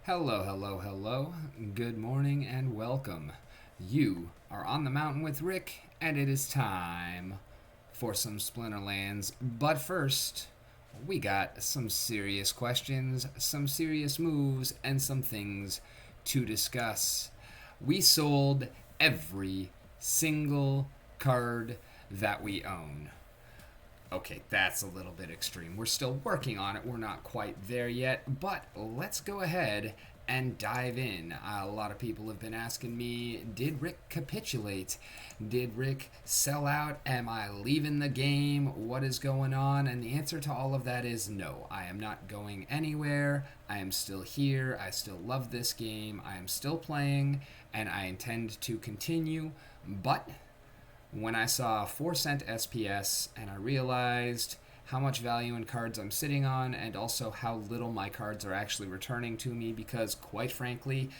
Hello, hello, hello. Good morning and welcome. You are on the mountain with Rick, and it is time for some Splinterlands. But first, we got some serious questions, some serious moves, and some things to discuss. We sold every single card that we own. Okay, that's a little bit extreme. We're still working on it. We're not quite there yet, but let's go ahead and dive in. A lot of people have been asking me, did Rick capitulate? Did Rick sell out? Am I leaving the game? What is going on? And the answer to all of that is no. I am not going anywhere. I am still here. I still love this game. I am still playing, and I intend to continue, but when I saw 4 cent SPS and I realized how much value in cards I'm sitting on and also how little my cards are actually returning to me because, quite frankly,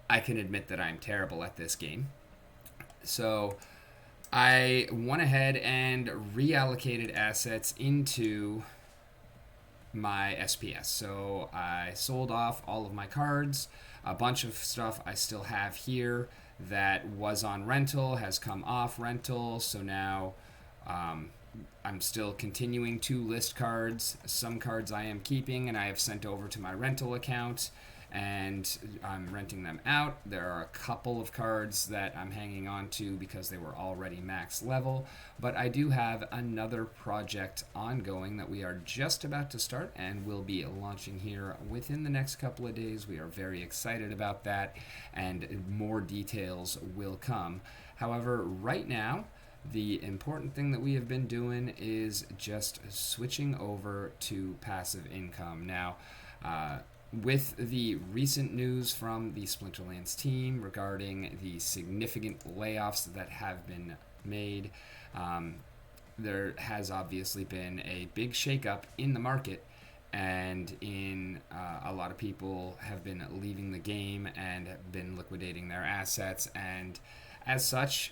I can admit that I'm terrible at this game. So I went ahead and reallocated assets into my SPS. So I sold off all of my cards. A bunch of stuff I still have here that was on rental has come off rental. So now um, I'm still continuing to list cards. Some cards I am keeping and I have sent over to my rental account and I'm renting them out. There are a couple of cards that I'm hanging on to because they were already max level, but I do have another project ongoing that we are just about to start and will be launching here within the next couple of days. We are very excited about that, and more details will come. However, right now, the important thing that we have been doing is just switching over to passive income. Now, with the recent news from the Splinterlands team regarding the significant layoffs that have been made, there has obviously been a big shakeup in the market, and a lot of people have been leaving the game and have been liquidating their assets, and as such,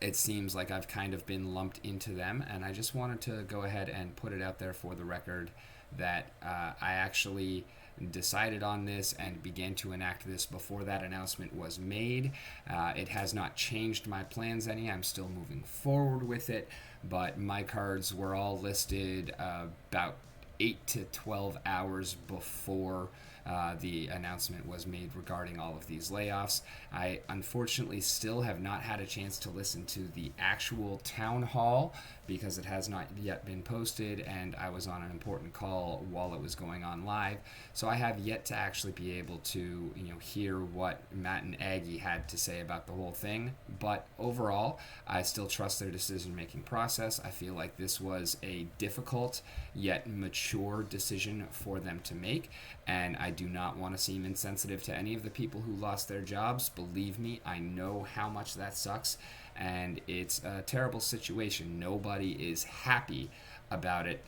it seems like I've kind of been lumped into them, and I just wanted to go ahead and put it out there for the record that I actually decided on this and began to enact this before that announcement was made. It has not changed my plans any. I'm still moving forward with it, but my cards were all listed about 8 to 12 hours before the announcement was made regarding all of these layoffs. I unfortunately still have not had a chance to listen to the actual town hall because it has not yet been posted and I was on an important call while it was going on live. So I have yet to actually be able to, hear what Matt and Aggie had to say about the whole thing. But overall, I still trust their decision-making process. I feel like this was a difficult yet mature decision for them to make, and I do not want to seem insensitive to any of the people who lost their jobs. Believe me, I know how much that sucks, and it's a terrible situation. Nobody is happy about it.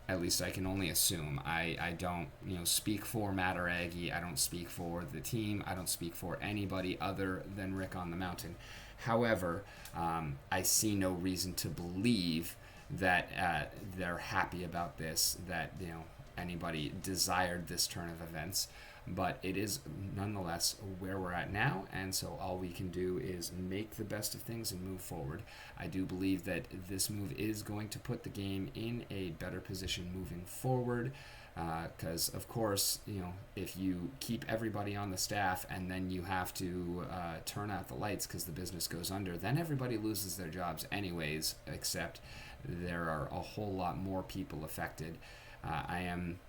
At least I can only assume. I don't speak for Matt or Aggie. I don't speak for the team. I don't speak for anybody other than Rick on the mountain. However, I see no reason to believe that they're happy about this, that anybody desired this turn of events, but it is nonetheless where we're at now, and so all we can do is make the best of things and move forward. I do believe that this move is going to put the game in a better position moving forward, because of course, if you keep everybody on the staff and then you have to turn out the lights because the business goes under, then everybody loses their jobs anyways, except there are a whole lot more people affected. I am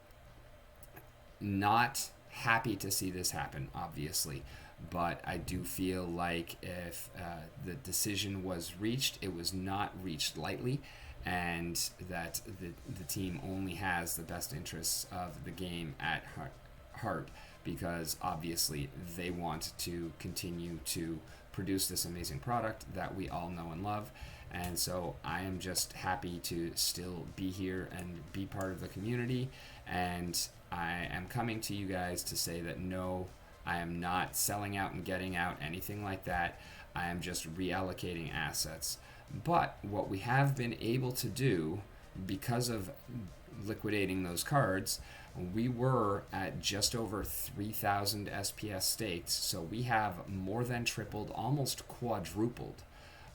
not happy to see this happen, obviously, but I do feel like if the decision was reached, it was not reached lightly, and that the team only has the best interests of the game at heart, because obviously they want to continue to produce this amazing product that we all know and love. And so I am just happy to still be here and be part of the community. And I am coming to you guys to say that no, I am not selling out and getting out, anything like that. I am just reallocating assets. But what we have been able to do, because of liquidating those cards, we were at just over 3,000 SPS staked. So we have more than tripled, almost quadrupled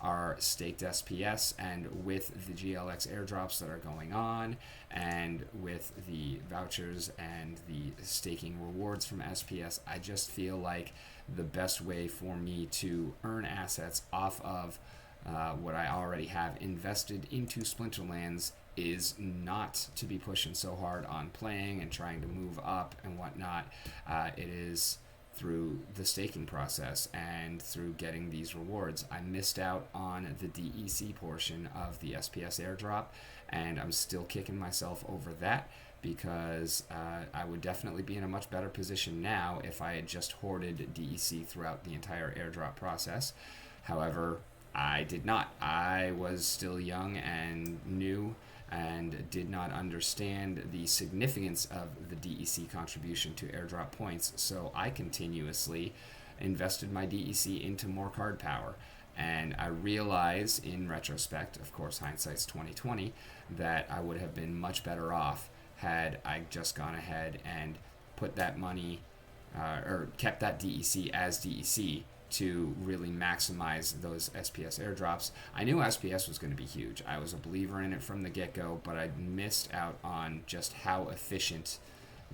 our staked SPS, and with the GLX airdrops that are going on, and with the vouchers and the staking rewards from SPS, I just feel like the best way for me to earn assets off of what I already have invested into Splinterlands is not to be pushing so hard on playing and trying to move up and whatnot. It is through the staking process and through getting these rewards. I missed out on the DEC portion of the SPS airdrop, and I'm still kicking myself over that because I would definitely be in a much better position now if I had just hoarded DEC throughout the entire airdrop process. However, I did not. I was still young and new and did not understand the significance of the DEC contribution to airdrop points, so I continuously invested my DEC into more card power. And I realize in retrospect, of course hindsight's 2020, that I would have been much better off had I just gone ahead and put that money or kept that DEC as DEC to really maximize those SPS airdrops. I knew SPS was going to be huge. I was a believer in it from the get-go, but I missed out on just how efficient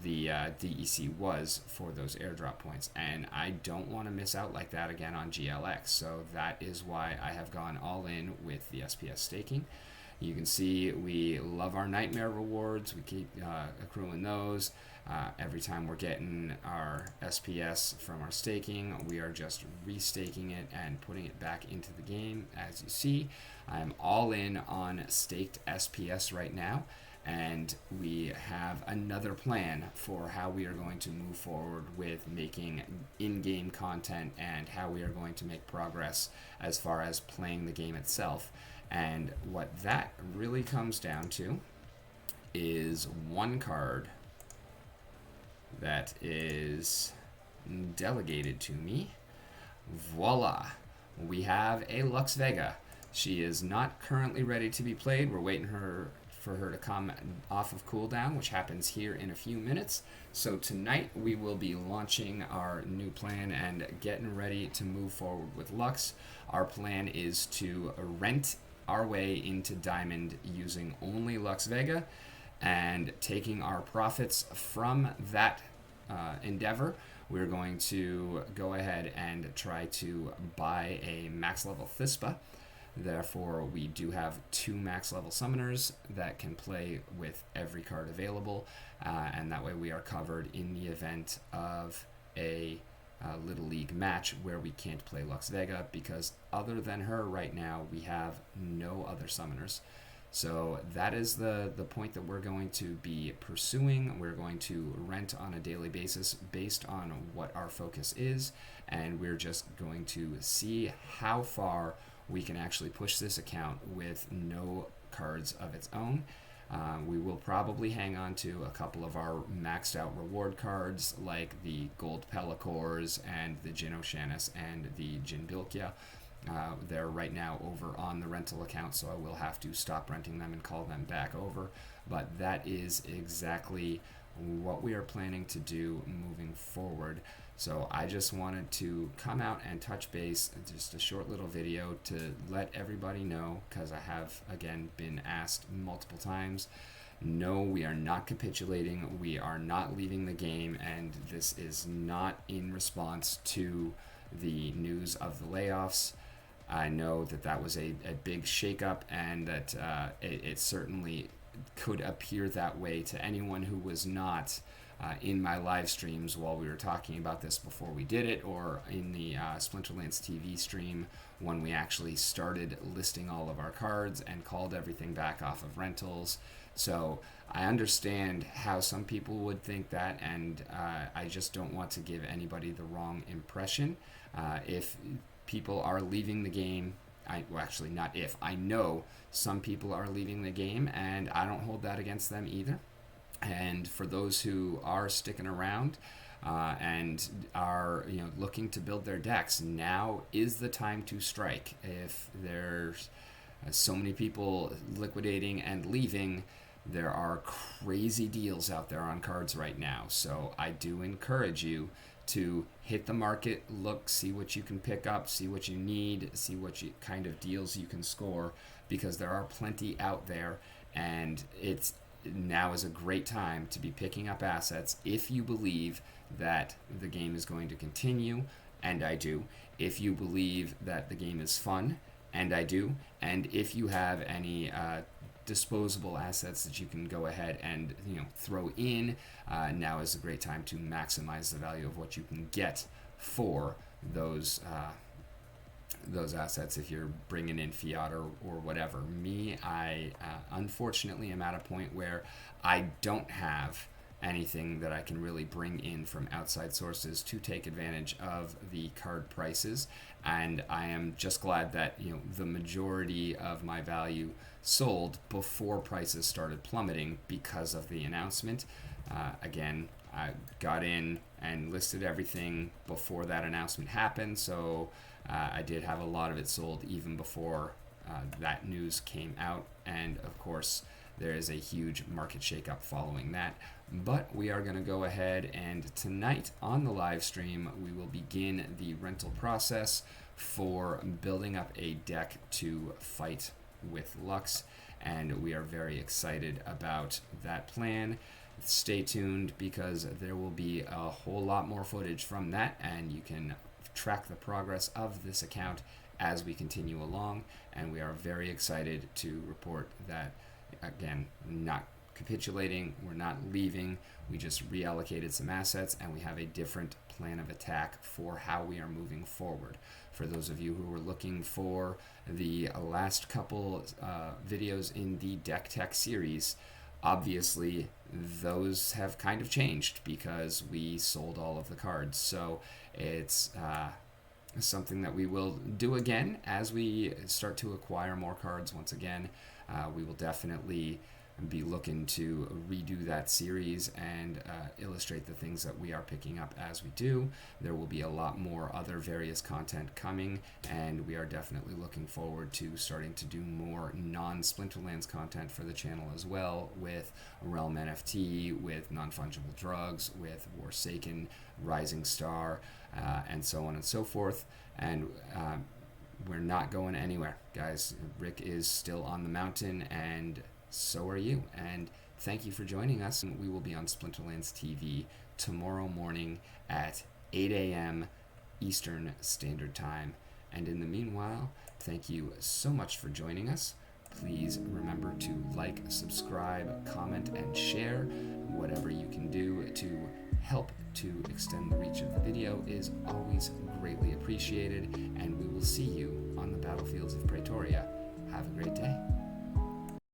the DEC was for those airdrop points, and I don't want to miss out like that again on GLX. So that is why I have gone all in with the SPS staking. You can see we love our nightmare rewards. We keep accruing those. Every time we're getting our SPS from our staking, we are just restaking it and putting it back into the game. As you see, I'm all in on staked SPS right now, and we have another plan for how we are going to move forward with making in-game content and how we are going to make progress as far as playing the game itself. And what that really comes down to is one card that is delegated to me. Voila! We have a Lux Vega. She is not currently ready to be played. We're waiting for her to come off of cooldown, which happens here in a few minutes. So tonight we will be launching our new plan and getting ready to move forward with Lux. Our plan is to rent our way into Diamond using only Lux Vega, and taking our profits from that endeavor, we're going to go ahead and try to buy a max level Thispa. Therefore, we do have 2 max level summoners that can play with every card available, and that way we are covered in the event of a Little League match where we can't play Lux Vega, because other than her right now, we have no other summoners. So that is the point that we're going to be pursuing. We're going to rent on a daily basis based on what our focus is, and we're just going to see how far we can actually push this account with no cards of its own. We will probably hang on to a couple of our maxed out reward cards, like the Gold Pellicors and the Jin Oceanus and the Jin Bilkia. They're right now over on the rental account, so I will have to stop renting them and call them back over. But that is exactly what we are planning to do moving forward. So I just wanted to come out and touch base, just a short little video to let everybody know, because I have, again, been asked multiple times. No, we are not capitulating. We are not leaving the game, and this is not in response to the news of the layoffs. I know that that was a big shakeup, and that it certainly could appear that way to anyone who was not in my live streams while we were talking about this before we did it, or in the Splinterlands TV stream when we actually started listing all of our cards and called everything back off of rentals. So I understand how some people would think that, and I just don't want to give anybody the wrong impression. If people are leaving the game, actually not if, I know some people are leaving the game, and I don't hold that against them either. And for those who are sticking around and are looking to build their decks, now is the time to strike. If there's so many people liquidating and leaving, there are crazy deals out there on cards right now. So I do encourage you to hit the market, look, see what you can pick up, see what you need, see what kind of deals you can score, because there are plenty out there, and it's now is a great time to be picking up assets if you believe that the game is going to continue, and I do. If you believe that the game is fun, and I do. And if you have any disposable assets that you can go ahead and throw in, now is a great time to maximize the value of what you can get for those assets if you're bringing in fiat or whatever. Me, I unfortunately am at a point where I don't have anything that I can really bring in from outside sources to take advantage of the card prices, and I am just glad that the majority of my value sold before prices started plummeting because of the announcement. Again, I got in and listed everything before that announcement happened, so I did have a lot of it sold even before that news came out, and of course there is a huge market shakeup following that. But we are going to go ahead, and tonight on the live stream we will begin the rental process for building up a deck to fight with Lux, and we are very excited about that plan. Stay tuned, because there will be a whole lot more footage from that, and you can track the progress of this account as we continue along, and we are very excited to report that, again, not capitulating, we're not leaving, we just reallocated some assets, and we have a different plan of attack for how we are moving forward. For those of you who were looking for the last couple videos in the Deck Tech series, obviously those have kind of changed because we sold all of the cards. So it's something that we will do again as we start to acquire more cards once again. We will definitely be looking to redo that series and illustrate the things that we are picking up as we do. There will be a lot more other various content coming, and we are definitely looking forward to starting to do more non-Splinterlands content for the channel as well, with Realm NFT, with Non-Fungible Drugs, with Forsaken, Rising Star, and so on and so forth. And we're not going anywhere, guys. Rick is still on the mountain, and so are you. And thank you for joining us. We will be on Splinterlands TV tomorrow morning at 8 a.m. Eastern Standard Time. And in the meanwhile, thank you so much for joining us. Please remember to like, subscribe, comment, and share. Whatever you can do to help to extend the reach of the video is always greatly appreciated. And we will see you on the battlefields of Pretoria. Have a great day.